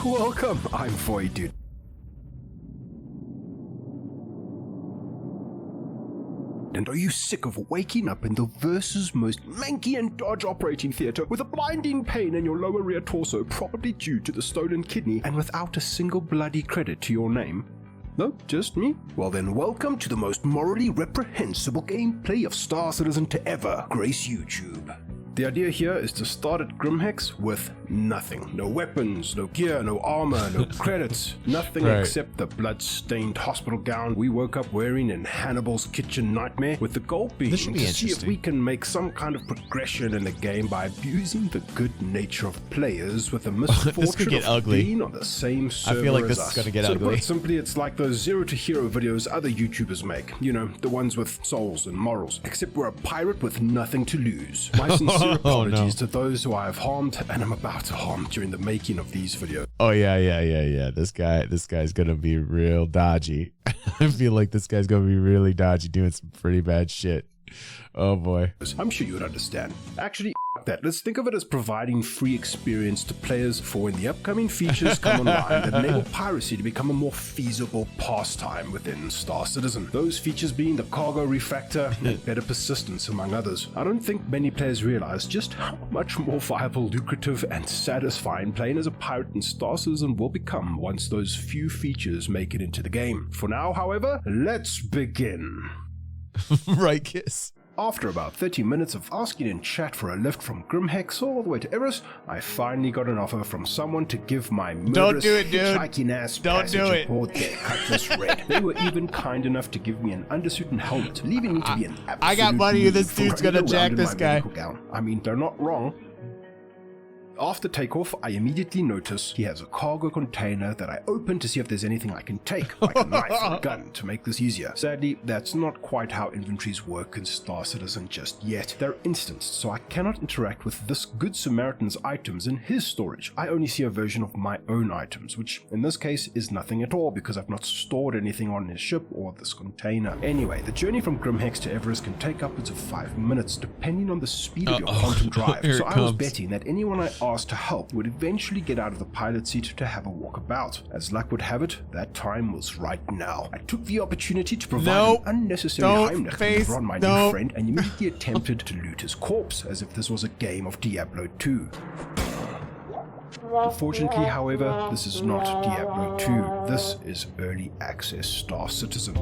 Welcome, I'm Foy, dude. And are you sick of waking up in the verse's most manky and dodge operating theatre with a blinding pain in your lower rear torso, probably due to the stolen kidney, and without a single bloody credit to your name? No, just me? Well then, welcome to the most morally reprehensible gameplay of Star Citizen to ever grace YouTube. The idea here is to start at Grimhex with nothing. No weapons, no gear, no armor, no credits, nothing except the blood-stained hospital gown we woke up wearing in Hannibal's kitchen nightmare, with the goal being to see if we can make some kind of progression in the game by abusing the good nature of players with the misfortune of being on the same server. I feel like as this us. is gonna get so ugly. To put it simply, it's like those zero to hero videos other YouTubers make. You know, the ones with souls and morals. Except we're a pirate with nothing to lose. My sincere apologies to those who I have harmed and am about to harm during the making of these videos. Oh yeah. This guy's gonna be real dodgy. I feel like this guy's gonna be really dodgy, doing some pretty bad shit. Oh boy. I'm sure you would understand. Actually, that. Let's think of it as providing free experience to players for when the upcoming features come online that enable piracy to become a more feasible pastime within Star Citizen. Those features being the cargo refactor and better persistence, among others. I don't think many players realize just how much more viable, lucrative, and satisfying playing as a pirate in Star Citizen will become once those few features make it into the game. For now, however, let's begin. Right, Kiss? After about 30 minutes of asking in chat for a lift from Grimhex all the way to Eris, I finally got an offer from someone to give my murderous hitchhiking ass passage aboard their Cutlass Red. They were even kind enough to give me an undersuit and helmet, leaving me to be an absolute I got money. This dude's gonna jack this guy. I mean, they're not wrong. After takeoff, I immediately notice he has a cargo container that I open to see if there's anything I can take, like a knife or a gun, to make this easier. Sadly, that's not quite how inventories work in Star Citizen just yet. They're instanced, so I cannot interact with this Good Samaritan's items in his storage. I only see a version of my own items, which in this case is nothing at all because I've not stored anything on his ship or this container. Anyway, the journey from Grimhex to Everest can take upwards of 5 minutes, depending on the speed of your quantum drive. So I was betting that anyone I asked to help would eventually get out of the pilot seat to have a walkabout. As luck would have it, that time was right now. I took the opportunity to provide an unnecessary Heimlich maneuver on my new friend and immediately attempted to loot his corpse, as if this was a game of Diablo 2. Unfortunately, however, this is not Diablo 2. This is early access Star Citizen.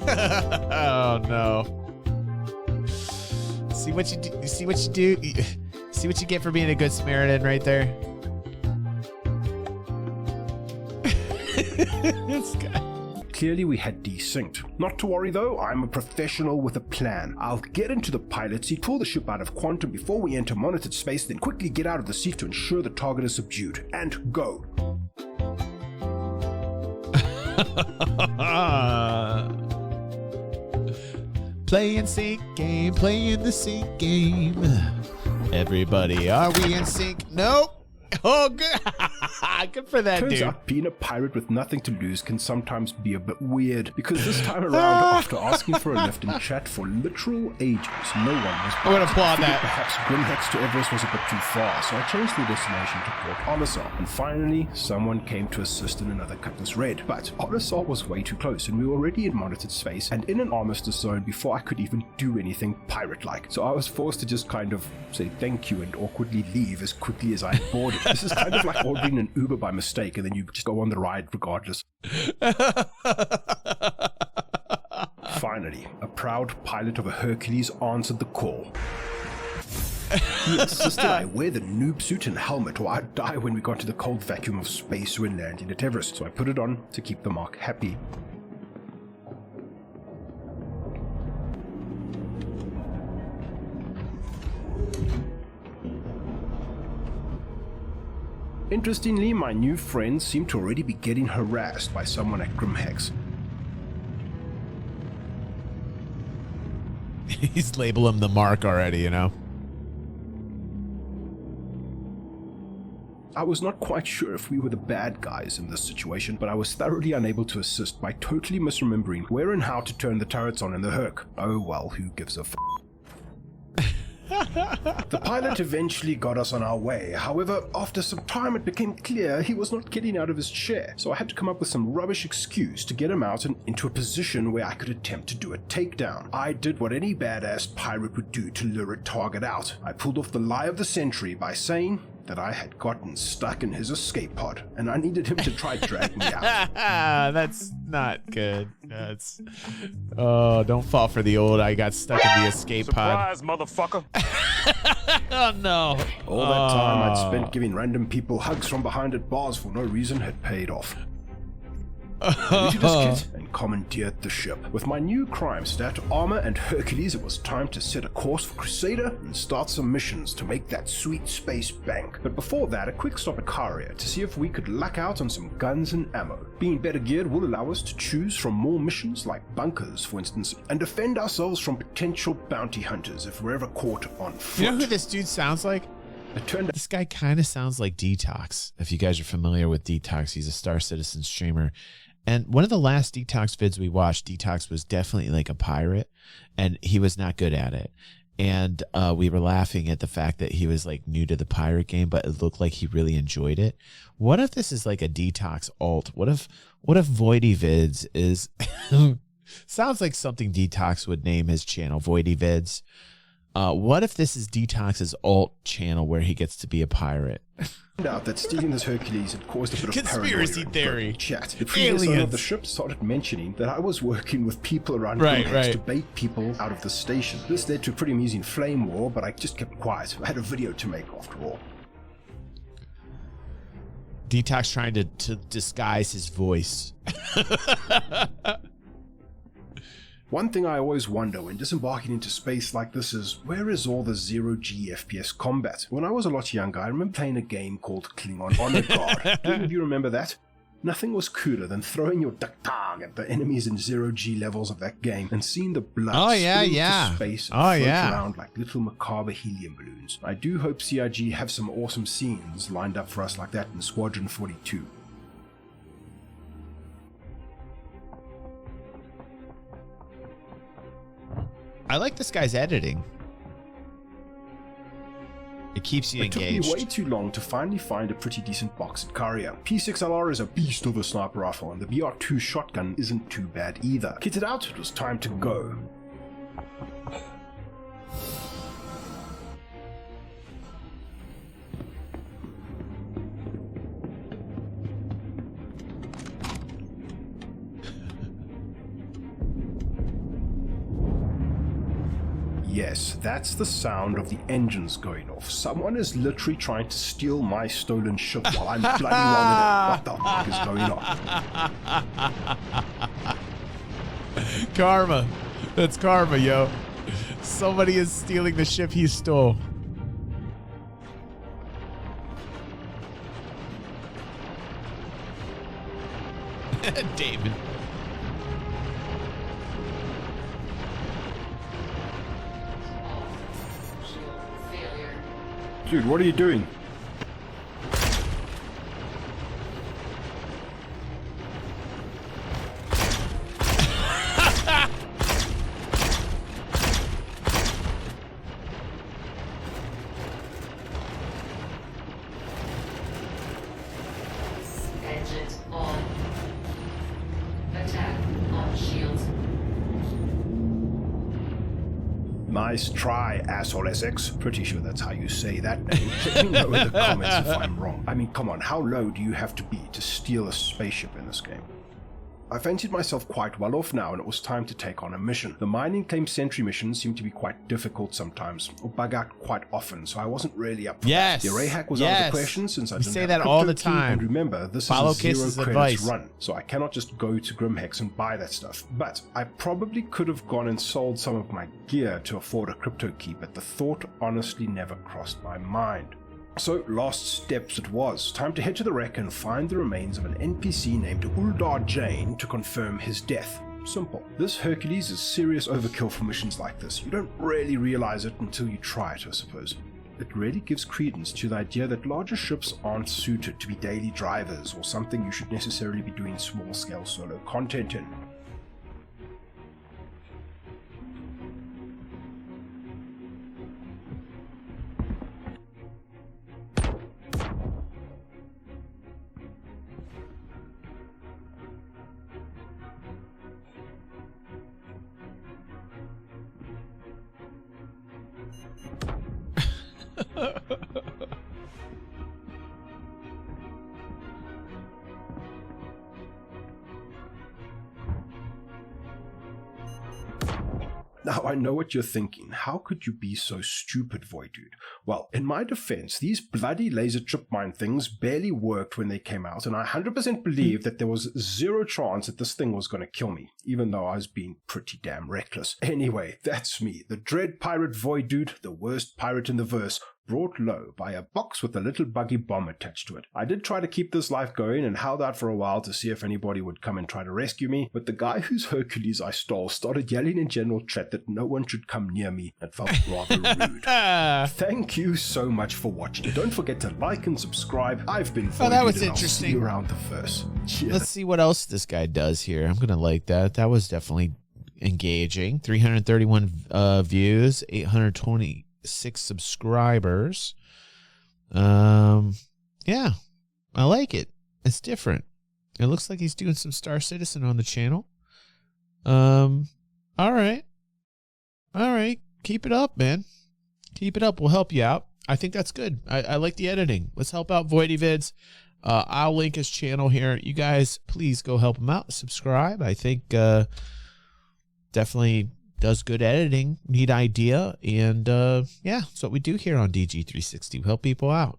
Oh no. See what you do. See what you do. See what you get for being a good Samaritan right there. This guy. Clearly we had desynced. Not to worry though, I'm a professional with a plan. I'll get into the pilot seat, pull the ship out of quantum before we enter monitored space, then quickly get out of the seat to ensure the target is subdued. And go. Playing sync game, playing the sync game. Everybody, are we in sync? Nope. Oh, good. Good for that, Turns dude. out being a pirate with nothing to lose can sometimes be a bit weird, because this time around, after asking for a lift in chat for literal ages, no one was I'm gonna applaud that. Perhaps Grimhex to Everest was a bit too far, so I changed the destination to Port Olisar, and finally, someone came to assist in another Cutlass Red. But Olisar was way too close, and we were already in monitored space and in an armistice zone before I could even do anything pirate-like. So I was forced to just kind of say thank you and awkwardly leave as quickly as I boarded. This is kind of like ordering an Uber by mistake and then you just go on the ride regardless. Finally, a proud pilot of a Hercules answered the call. He insisted I wear the noob suit and helmet or I'd die when we got to the cold vacuum of space when landing at Everest, so I put it on to keep the Mark happy. Interestingly, my new friend seemed to already be getting harassed by someone at Grimhex. He's labeling him the Mark already, you know? I was not quite sure if we were the bad guys in this situation, but I was thoroughly unable to assist by totally misremembering where and how to turn the turrets on in the Herc. Oh well, who gives a f***. The pilot eventually got us on our way. However, after some time it became clear he was not getting out of his chair, so I had to come up with some rubbish excuse to get him out and into a position where I could attempt to do a takedown. I did what any badass pirate would do to lure a target out. I pulled off the lie of the century by saying that I had gotten stuck in his escape pod, and I needed him to try drag me out. That's not good. That's... Oh, don't fall for the old I got stuck in the escape pod. Surprise, motherfucker. Oh, no. All that time I'd spent giving random people hugs from behind at bars for no reason had paid off. I looted his kit and commandeered the ship. With my new crime stat, armor, and Hercules, it was time to set a course for Crusader and start some missions to make that sweet space bank. But before that, a quick stop at Caria to see if we could luck out on some guns and ammo. Being better geared will allow us to choose from more missions like bunkers, for instance, and defend ourselves from potential bounty hunters if we're ever caught on foot. You know who this dude sounds like? This guy kind of sounds like Detox. If you guys are familiar with Detox, he's a Star Citizen streamer. And one of the last Detox vids we watched, Detox was definitely like a pirate, and he was not good at it. And we were laughing at the fact that he was like new to the pirate game, but it looked like he really enjoyed it. What if this is like a Detox alt? What if Voidy Vids is sounds like something Detox would name his channel, Voidy Vids. What if this is Detox's alt channel where he gets to be a pirate? Out that stealing this Hercules had caused a bit of conspiracy theory chat. The previous owner of the ship started mentioning that I was working with people around Grimhex to bait people out of the station. This led to a pretty amusing flame war, but I just kept quiet. I had a video to make after all. Detox trying to disguise his voice. One thing I always wonder when disembarking into space like this is, where is all the zero-G FPS combat? When I was a lot younger, I remember playing a game called Klingon Honor Guard. Do any of you remember that? Nothing was cooler than throwing your duck-tang at the enemies in zero-G levels of that game and seeing the blood spilling into space and float around like little macabre helium balloons. I do hope CIG have some awesome scenes lined up for us like that in Squadron 42. I like this guy's editing. It keeps you engaged. It took me way too long to finally find a pretty decent box at Caria. P6LR is a beast of a sniper rifle, and the BR2 shotgun isn't too bad either. Kitted out, it was time to go. Yes, that's the sound of the engines going off. Someone is literally trying to steal my stolen ship while I'm bloody well in it. What the fuck is going on? Karma. That's karma, yo. Somebody is stealing the ship he stole. David. Dude, what are you doing? Engines on. Attack on shields. Nice try, asshole SX. Pretty sure that's how you say that name. Let me know in the comments if I'm wrong. I mean, come on, how low do you have to be to steal a spaceship in this game? I fancied myself quite well off now, and it was time to take on a mission. The mining claim sentry missions seemed to be quite difficult sometimes, or bug out quite often, so I wasn't really up for that. The array hack was out of the question since I didn't say have that a all the crypto key, time. and remember, this Follow is a Kiss's zero credits advice. run, so I cannot just go to Grimhex and buy that stuff. But I probably could have gone and sold some of my gear to afford a crypto key, but the thought honestly never crossed my mind. So, last steps it was. Time to head to the wreck and find the remains of an NPC named Uldar Jane to confirm his death. Simple. This Hercules is serious overkill for missions like this. You don't really realize it until you try it, I suppose. It really gives credence to the idea that larger ships aren't suited to be daily drivers or something you should necessarily be doing small-scale solo content in. Now I know what you're thinking. How could you be so stupid, Void Dude? Well, in my defense, these bloody laser trip mine things barely worked when they came out, and I 100% believe that there was zero chance that this thing was going to kill me, even though I was being pretty damn reckless. Anyway, that's me, the dread pirate Void Dude, the worst pirate in the verse, brought low by a box with a little buggy bomb attached to it. I did try to keep this life going and held out for a while to see if anybody would come and try to rescue me, but the guy whose Hercules I stole started yelling in general chat that no one should come near me. It felt rather rude. Thank you so much for watching. Don't forget to like and subscribe. I've been Void that Dude, was and I'll see interesting. you around the verse. Cheers. Let's see what else this guy does here. I'm gonna like that. That was definitely engaging. 331 views, 826 subscribers. Yeah, I like it. It's different. It looks like he's doing some Star Citizen on the channel. All right. Keep it up, man. Keep it up. We'll help you out. I think that's good. I like the editing. Let's help out Voidy Vids. I'll link his channel here. You guys, please go help him out. Subscribe. I think definitely does good editing. Neat idea. And yeah, that's what we do here on DG360. We help people out.